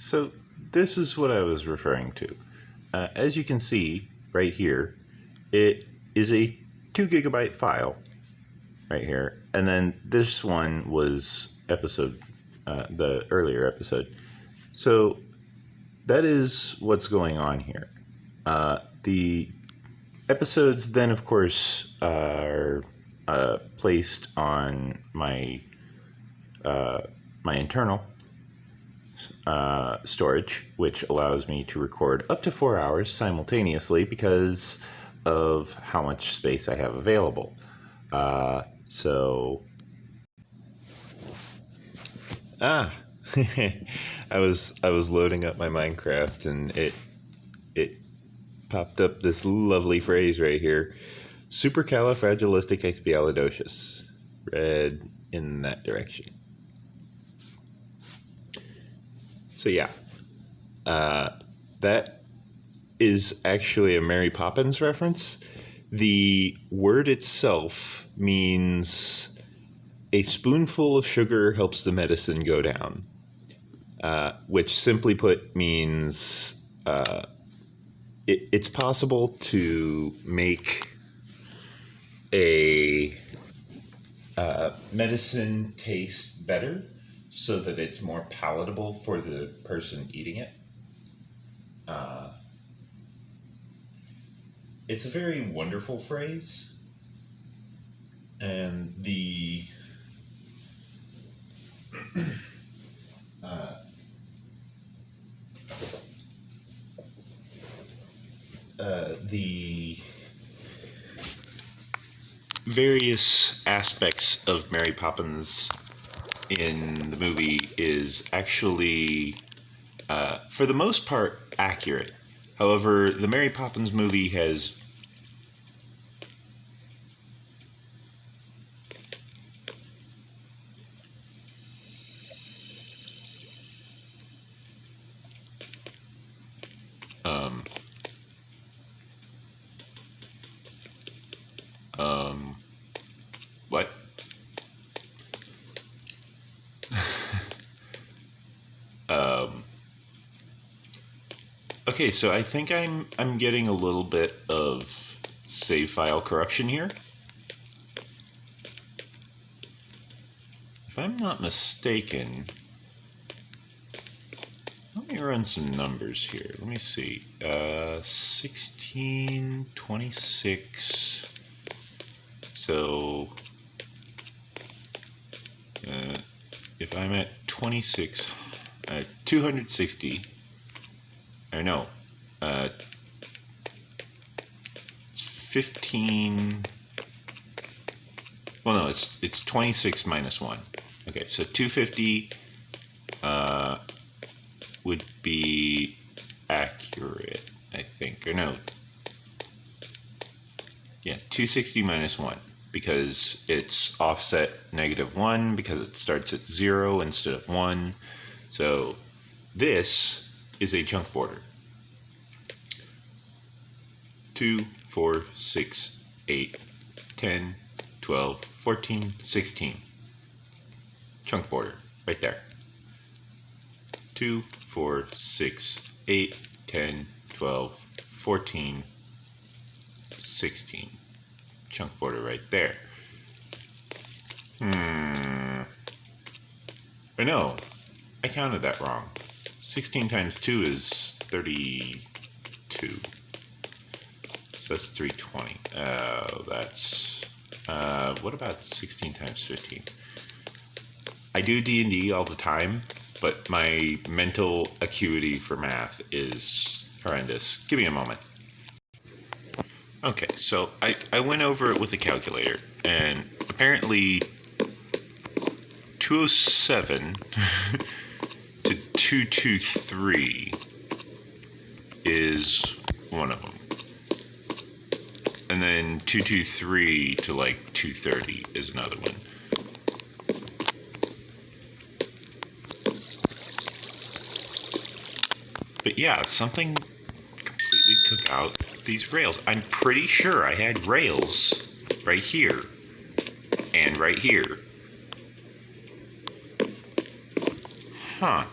So this is what I was referring to. As you can see right here, it is a 2 GB file right here, and then this one was the earlier episode. So that is what's going on here. The episodes then, of course, are placed on my internal storage, which allows me to record up to 4 hours simultaneously because of how much space I have available. I was loading up my Minecraft and it popped up this lovely phrase right here: supercalifragilisticexpialidocious. Read in that direction. So yeah, that is actually a Mary Poppins reference. The word itself means a spoonful of sugar helps the medicine go down, which simply put means it's possible to make a medicine taste better so that it's more palatable for the person eating it. It's a very wonderful phrase, and the various aspects of Mary Poppins in the movie is actually, for the most part, accurate. However, the Mary Poppins movie has what? Okay, so I think I'm getting a little bit of save file corruption here. If I'm not mistaken, let me run some numbers here. Let me see. 16, 26. So if I'm at 26, 260, or no, it's 15. Well, no, it's 26 minus 1. Okay, so 250 would be accurate, I think. Or no. Yeah, 260 minus 1, because it's offset -1 because it starts at 0 instead of 1. So this is a chunk border. 2, 4, 6, 8, 10, 12, 14, 16. Chunk border, right there. 2, 4, 6, 8, 10, 12, 14, 16. Chunk border right there. Or no, I counted that wrong. 16 times 2 is 32. So that's 320. That's... what about 16 times 15? I do D&D all the time, but my mental acuity for math is horrendous. Give me a moment. Okay, so I went over it with a calculator, and apparently 207 to 223 is one of them. And then 223 to like 230 is another one. But yeah, something completely took out these rails. I'm pretty sure I had rails right here and right here. Huh.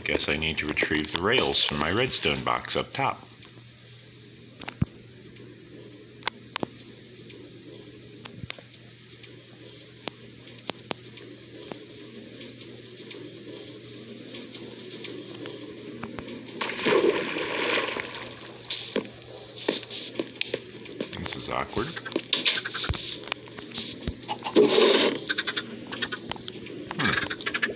guess I need to retrieve the rails from my redstone box up top. This is awkward.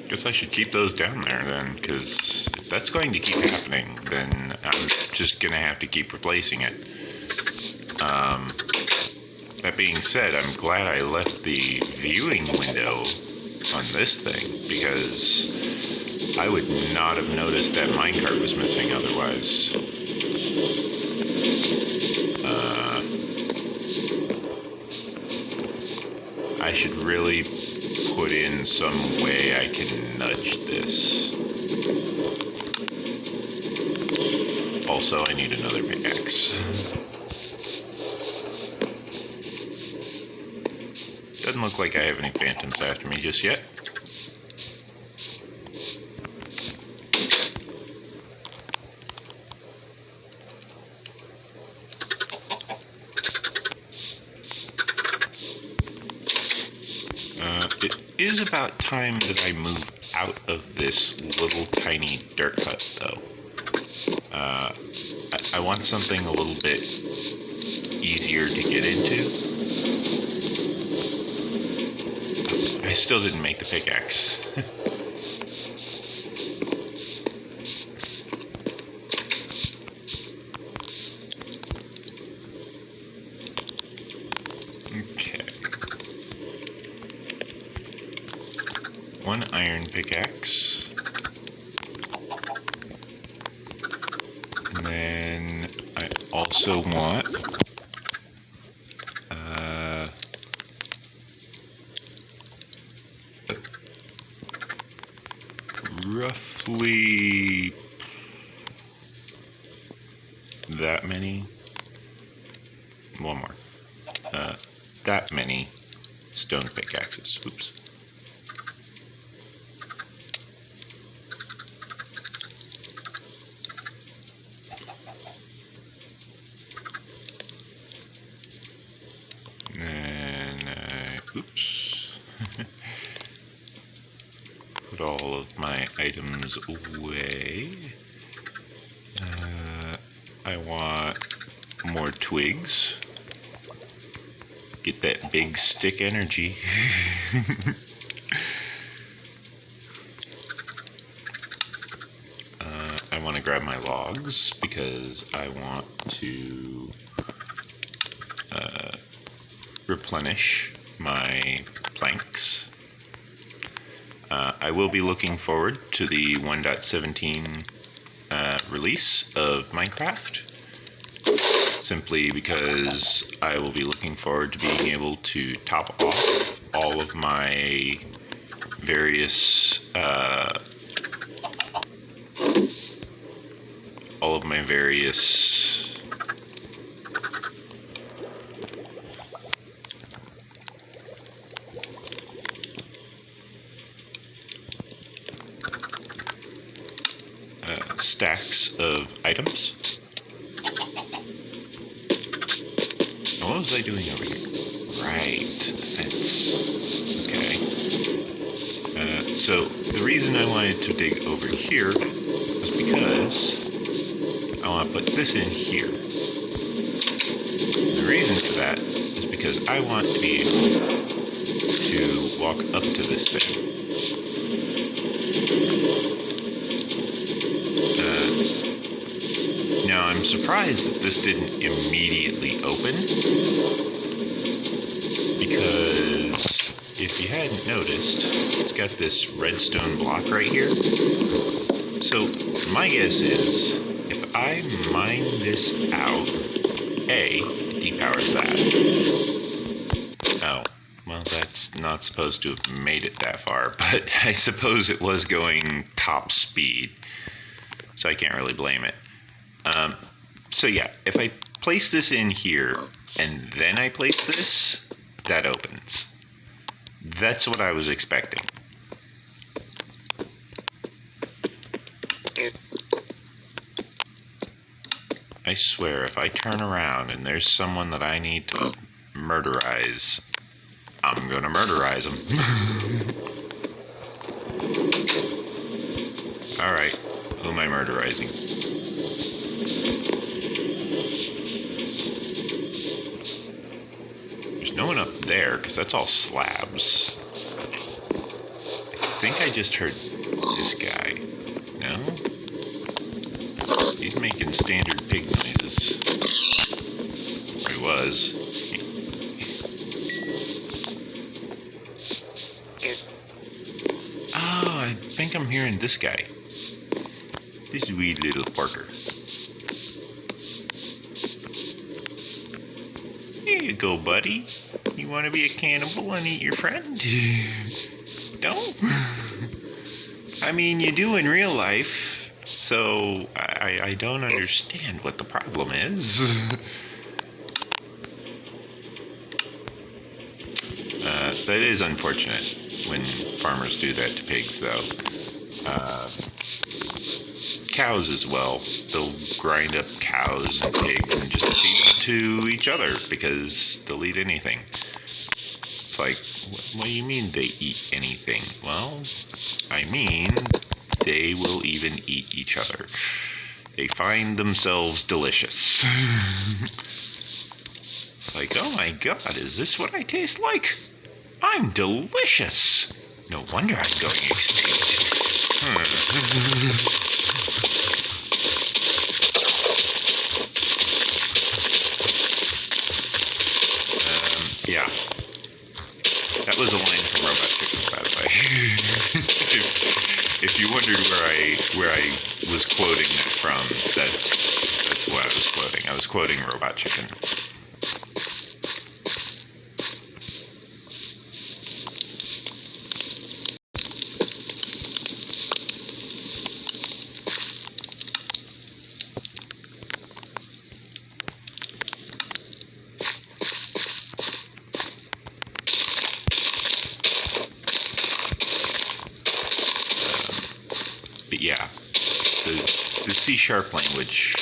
Guess I should keep those down there then, because if that's going to keep happening, then I'm just going to have to keep replacing it. That being said, I'm glad I left the viewing window on this thing, because I would not have noticed that minecart was missing otherwise. I should really put in some way I can nudge this. Also, I need another pickaxe. Doesn't look like I have any phantoms after me just yet. It is about time that I move out of this little tiny dirt hut, though. I want something a little bit easier to get into. I still didn't make the pickaxe. Okay. One iron pickaxe. And then I also want roughly that many. One more. That many stone pickaxes. Oops. Oops. Put all of my items away. I want more twigs. Get that big stick energy. I want to grab my logs because I want to replenish my planks. I will be looking forward to the 1.17 release of Minecraft, simply because I will be looking forward to being able to top off all of my various stacks of items. Now, what was I doing over here? Right, the fence. Okay. So the reason I wanted to dig over here was because I want to put this in here. The reason for that is because I want to be able to walk up to this thing. Now, I'm surprised that this didn't immediately open, because if you hadn't noticed, it's got this redstone block right here. So my guess is if I mine this out, A, it depowers that. Oh, well, that's not supposed to have made it that far, but I suppose it was going top speed, so I can't really blame it. So yeah, if I place this in here and then I place this, that opens. That's what I was expecting. I swear, if I turn around and there's someone that I need to murderize, I'm gonna murderize them. Alright, who am I murderizing? There's no one up there, because that's all slabs. I think I just heard this guy. No? He's making standard pig noises. Or he was. Oh, I think I'm hearing this guy. This wee little Parker. Here you go, buddy. You want to be a cannibal and eat your friend? Don't. I mean, you do in real life. So, I don't understand what the problem is. That is unfortunate when farmers do that to pigs, though. Cows as well. They'll grind up cows and pigs and just feed them to each other because they'll eat anything. It's like, what do you mean they eat anything? Well, I mean, they will even eat each other. They find themselves delicious. It's like, oh my god, is this what I taste like? I'm delicious. No wonder I'm going extinct. Yeah. That was a line from Robot Chicken, by the way. If you wondered where I was quoting that from, that's what I was quoting. I was quoting Robot Chicken. But yeah, the C# language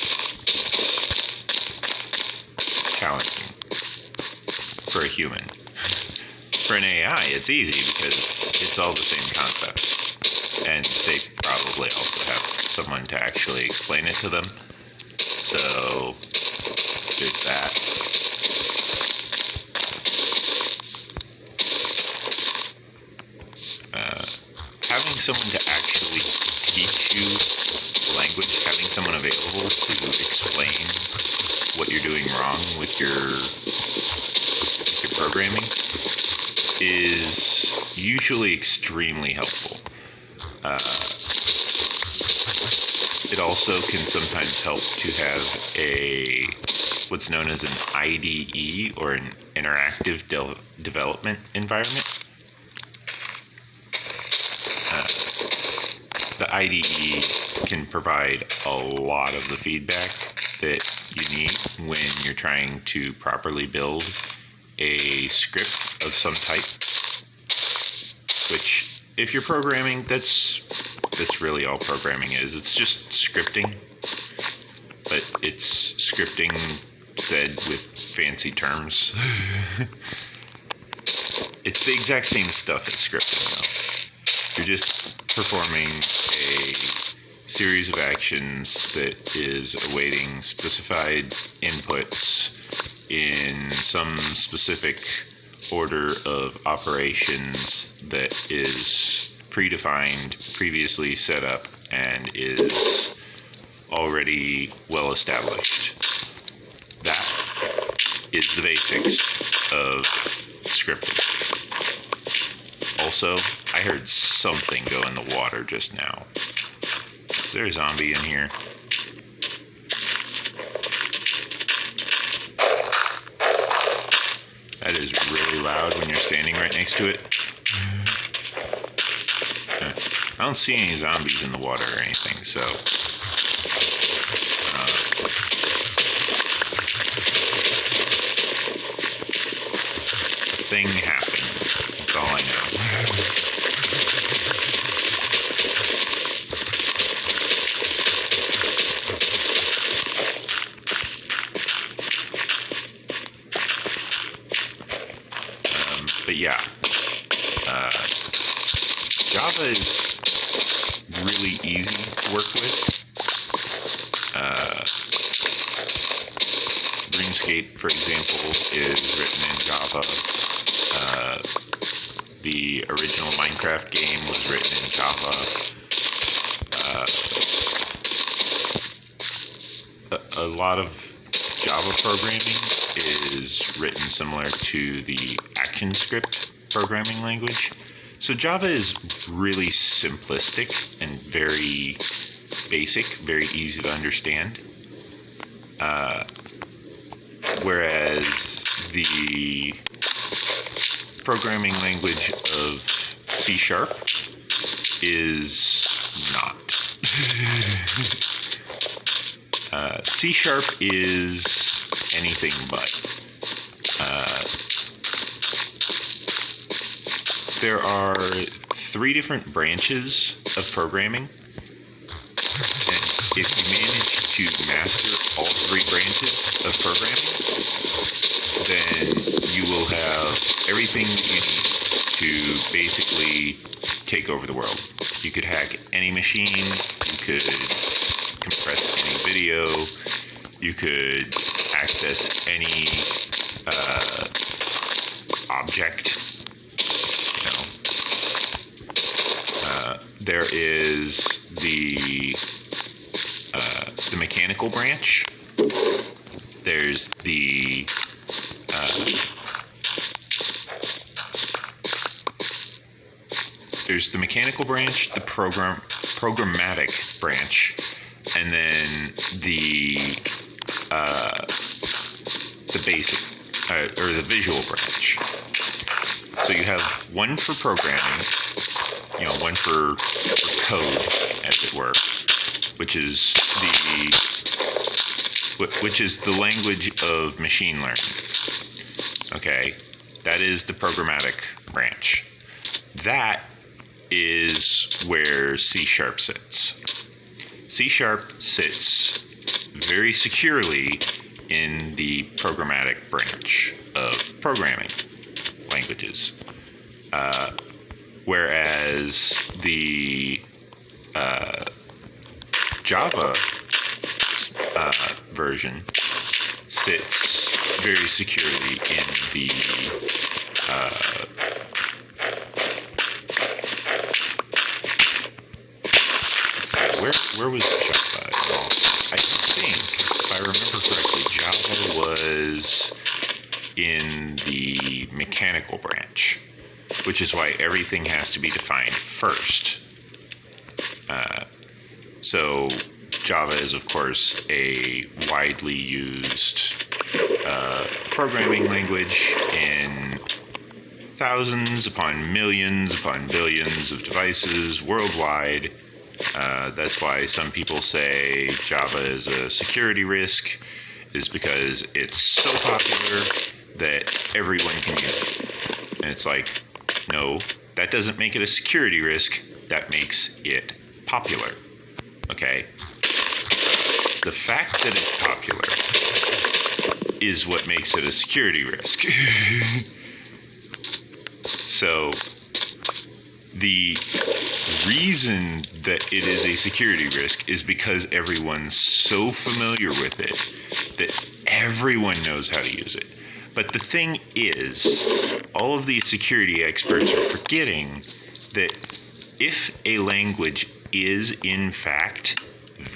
is challenging for a human. For an AI, it's easy because it's all the same concepts. And they probably also have someone to actually explain it to them. So, there's that. Having someone to actually teach you language, having someone available to explain what you're doing wrong with your programming is usually extremely helpful. It also can sometimes help to have what's known as an IDE, or an interactive development environment. The IDE can provide a lot of the feedback that you need when you're trying to properly build a script of some type. Which, if you're programming, that's really all programming is. It's just scripting, but it's scripting said with fancy terms. It's the exact same stuff as scripting, though. You're just performing a series of actions that is awaiting specified inputs in some specific order of operations that is predefined, previously set up, and is already well established. That is the basics of scripting. Also, I heard something go in the water just now. Is there a zombie in here? That is really loud when you're standing right next to it. I don't see any zombies in the water or anything, so... a thing happened. That's all I know. is really easy to work with. RuneScape, for example, is written in Java. The original Minecraft game was written in Java. A lot of Java programming is written similar to the ActionScript programming language. So Java is really simplistic and very basic, very easy to understand. Whereas the programming language of C# is not. C# is anything but. There are 3 different branches of programming, and if you manage to master all 3 branches of programming, then you will have everything that you need to basically take over the world. You could hack any machine, you could compress any video, you could access any object. There is the mechanical branch. There's the mechanical branch, the programmatic branch, and then the basic or the visual branch. So you have one for programming, one for code, as it were, which is the language of machine learning. Okay, that is the programmatic branch. That is where C# sits. C# sits very securely in the programmatic branch of programming languages. Whereas the Java version sits very securely in the where was Java? I think, if I remember correctly, Java was in the mechanical branch, which is why everything has to be defined first. So Java is, of course, a widely used programming language in thousands upon millions upon billions of devices worldwide. That's why some people say Java is a security risk, is because it's so popular that everyone can use it. And it's like, no, that doesn't make it a security risk, that makes it popular. Okay? The fact that it's popular is what makes it a security risk. So, the reason that it is a security risk is because everyone's so familiar with it that everyone knows how to use it. But the thing is, all of these security experts are forgetting that if a language is in fact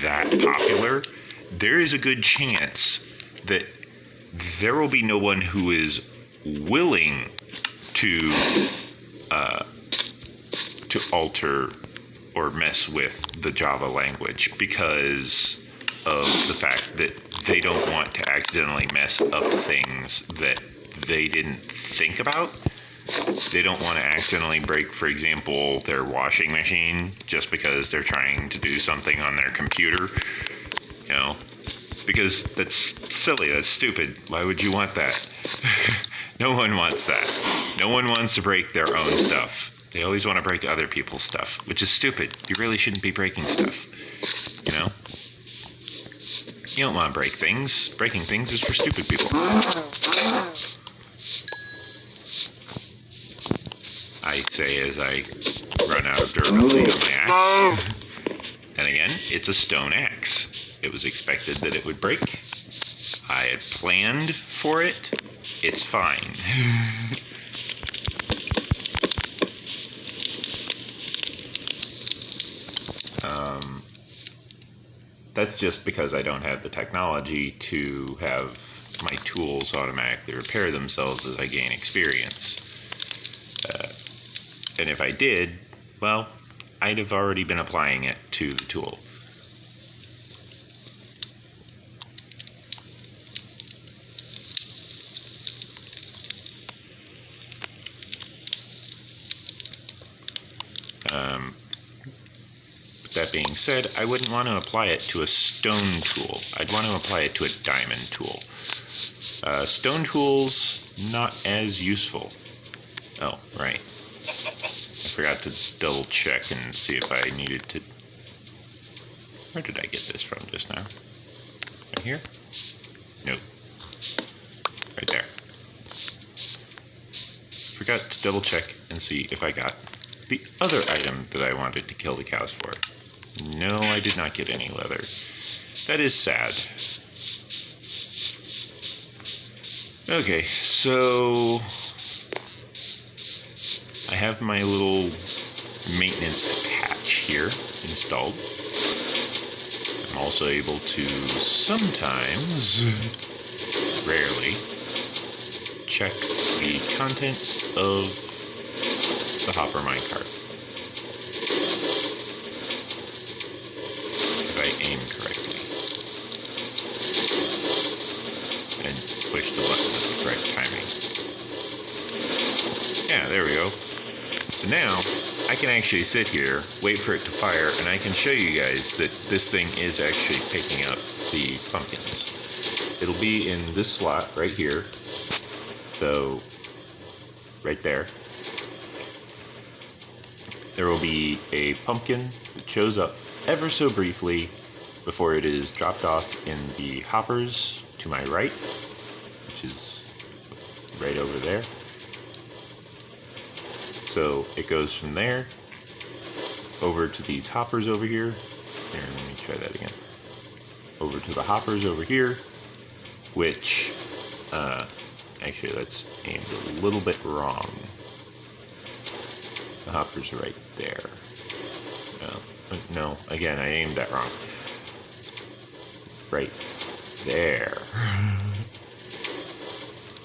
that popular, there is a good chance that there will be no one who is willing to alter or mess with the Java language because of the fact that they don't want to accidentally mess up things that they didn't think about. They don't want to accidentally break, for example, their washing machine just because they're trying to do something on their computer, because that's silly, that's stupid. Why would you want that? No one wants that. No one wants to break their own stuff. They always want to break other people's stuff, which is stupid. You really shouldn't be breaking stuff, You don't want to break things. Breaking things is for stupid people. I say as I run out of durability on my axe. And again, it's a stone axe. It was expected that it would break. I had planned for it. It's fine. That's just because I don't have the technology to have my tools automatically repair themselves as I gain experience. And if I did, well, I'd have already been applying it to the tool. That being said, I wouldn't want to apply it to a stone tool. I'd want to apply it to a diamond tool. Stone tools, not as useful. Oh, right. I forgot to double check and see if I needed to... Where did I get this from just now? Right here? Nope. Right there. Forgot to double check and see if I got the other item that I wanted to kill the cows for. No, I did not get any leather. That is sad. Okay, so I have my little maintenance hatch here installed. I'm also able to sometimes, rarely, check the contents of the hopper minecart. If I aim correctly. And push the button at the correct timing. Yeah, there we go. So now, I can actually sit here, wait for it to fire, and I can show you guys that this thing is actually picking up the pumpkins. It'll be in this slot right here. So, right there. There will be a pumpkin that shows up ever so briefly before it is dropped off in the hoppers to my right, which is right over there. So it goes from there over to these hoppers over here. Here, let me try that again. Over to the hoppers over here, which, actually that's aimed a little bit wrong. The hoppers are right there. No, again, I aimed that wrong. Right there.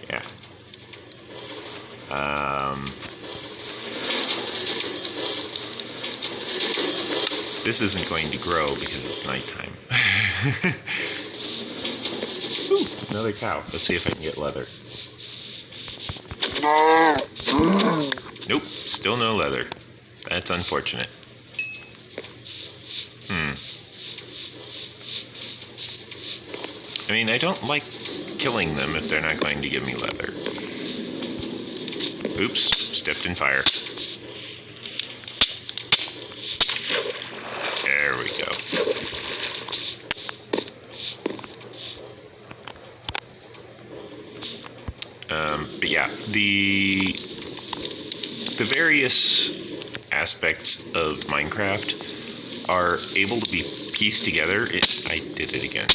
Yeah. This isn't going to grow because it's nighttime. Ooh, another cow. Let's see if I can get leather. Nope, still no leather. That's unfortunate. I mean, I don't like killing them if they're not going to give me leather. Oops, stepped in fire. There we go. But yeah, the various aspects of Minecraft are able to be pieced together. I did it again.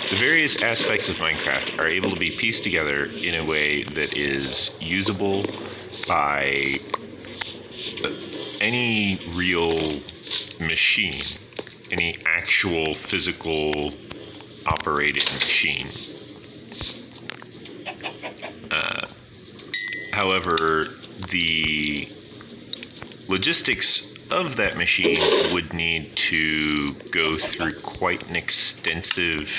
The various aspects of Minecraft are able to be pieced together in a way that is usable by any real machine, any actual physical operated machine. However, the logistics of that machine would need to go through quite an extensive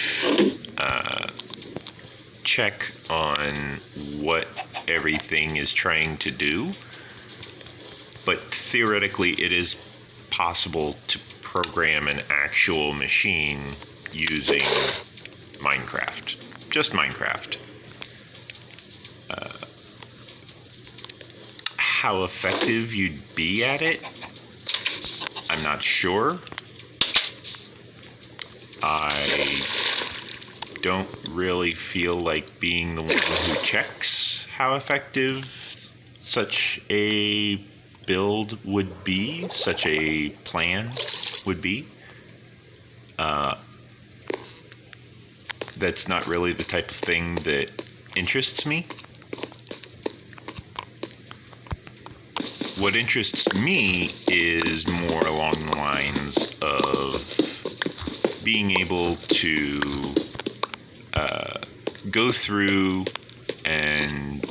check on what everything is trying to do. But theoretically, it is possible to program an actual machine using Minecraft. Just Minecraft. How effective you'd be at it, I'm not sure. I don't really feel like being the one who checks how effective such a build would be, such a plan would be. That's not really the type of thing that interests me. What interests me is more along the lines of being able to go through and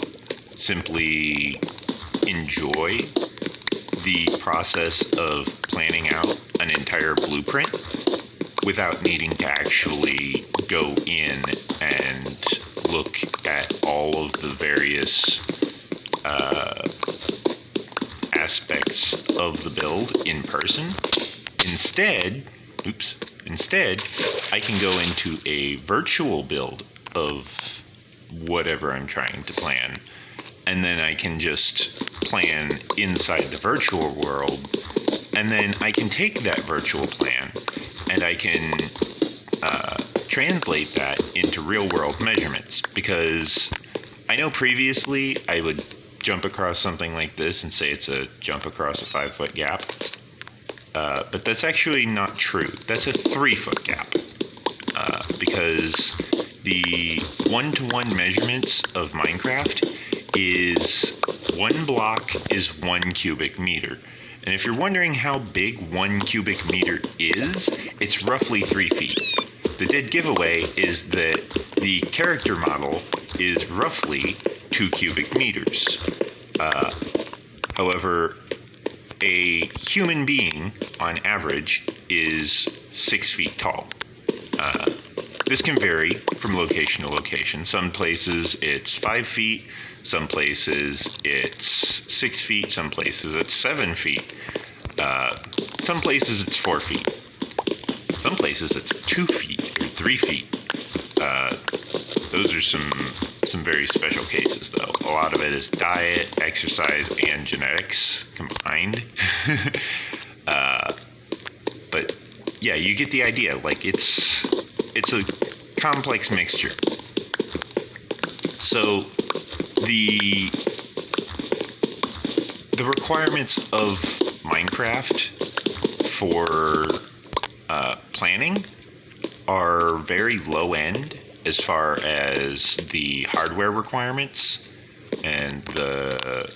simply enjoy the process of planning out an entire blueprint without needing to actually go in and look at all of the various aspects of the build in person. Instead, I can go into a virtual build of whatever I'm trying to plan, and then I can just plan inside the virtual world, and then I can take that virtual plan and I can translate that into real world measurements, because I know previously I would jump across something like this and say it's a jump across a 5-foot gap. But that's actually not true. That's a 3-foot gap. Because the one-to-one measurements of Minecraft is 1 block is 1 cubic meter. And if you're wondering how big 1 cubic meter is, it's roughly 3 feet. The dead giveaway is that the character model is roughly 2 cubic meters. However, a human being, on average, is 6 feet tall. This can vary from location to location. Some places it's 5 feet, some places it's 6 feet, some places it's 7 feet, some places it's 4 feet, some places it's 2 feet or 3 feet. Those are some very special cases, though. A lot of it is diet, exercise, and genetics combined. But yeah, you get the idea. Like, it's a complex mixture. So the requirements of Minecraft for planning are very low end as far as the hardware requirements and the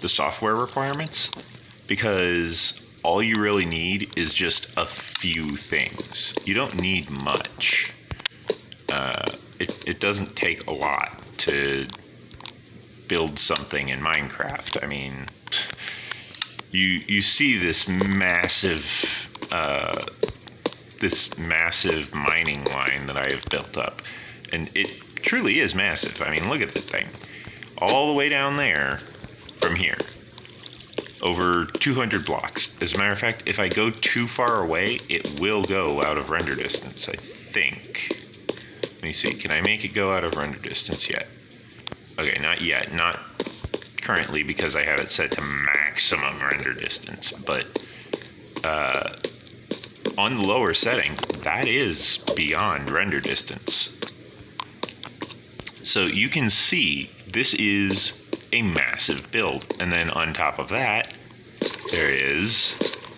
software requirements, because all you really need is just a few things. You don't need much. It doesn't take a lot to build something in Minecraft. I mean, you see this massive mining line that I have built up, and it truly is massive. I mean, look at the thing, all the way down there from here. Over 200 blocks. As a matter of fact, if I go too far away, it will go out of render distance, I think. Let me see, can I make it go out of render distance yet? Okay, not yet, not currently, because I have it set to maximum render distance, but on the lower settings, that is beyond render distance. So you can see this is a massive build, and then on top of that there is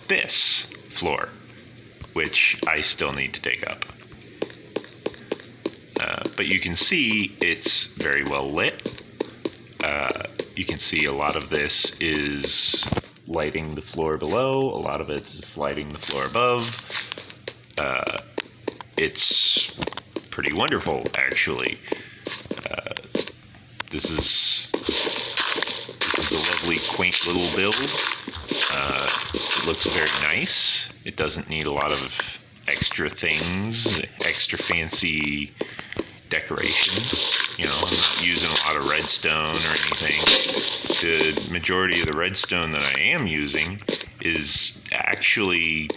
this floor, which I still need to take up, but you can see it's very well lit. You can see a lot of this is lighting the floor below, a lot of it is lighting the floor above. It's pretty wonderful, actually. This is a lovely, quaint little build. It looks very nice. It doesn't need a lot of extra things, extra fancy decorations. You know, I'm not using a lot of redstone or anything. The majority of the redstone that I am using is actually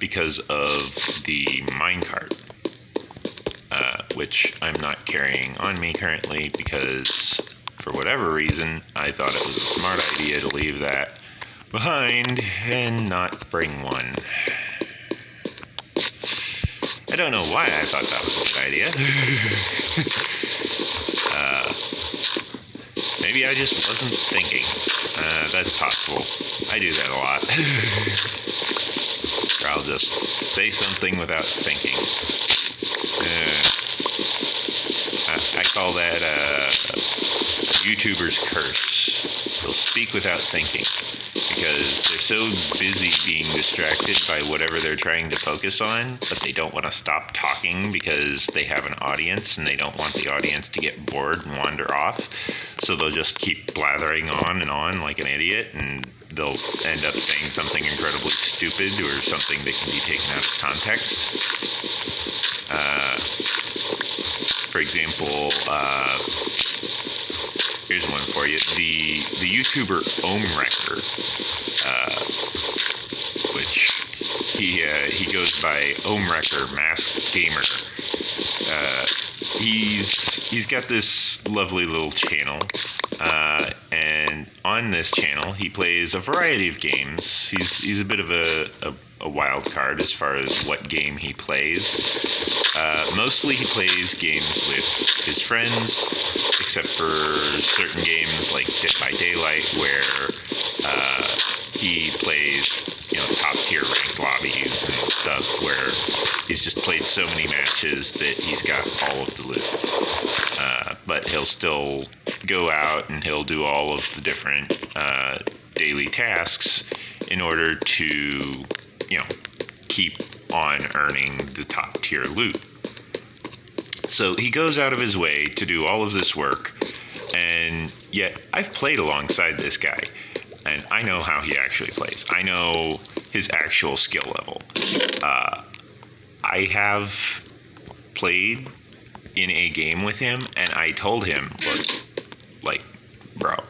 because of the minecart, which I'm not carrying on me currently because, for whatever reason, I thought it was a smart idea to leave that behind and not bring one. I don't know why I thought that was a good idea. Maybe I just wasn't thinking. That's possible. I do that a lot. Or I'll just say something without thinking. I call that YouTuber's curse. They'll speak without thinking because they're so busy being distracted by whatever they're trying to focus on, but they don't want to stop talking because they have an audience and they don't want the audience to get bored and wander off. So they'll just keep blathering on and on like an idiot, and they'll end up saying something incredibly stupid or something that can be taken out of context. For example, here's one for you. The YouTuber Ohmwrecker, which he goes by Ohmwrecker Masked Gamer. He's got this lovely little channel, and on this channel he plays a variety of games. He's a bit of a wild card as far as what game he plays. Mostly he plays games with his friends, except for certain games like Dead by Daylight, where he plays, top tier ranked lobbies and stuff, where he's just played so many matches that he's got all of the loot. But he'll still go out and he'll do all of the different daily tasks in order to, keep on earning the top tier loot. So he goes out of his way to do all of this work, and yet I've played alongside this guy, and I know how he actually plays. I know his actual skill level. I have played in a game with him, and I told him, look, bro,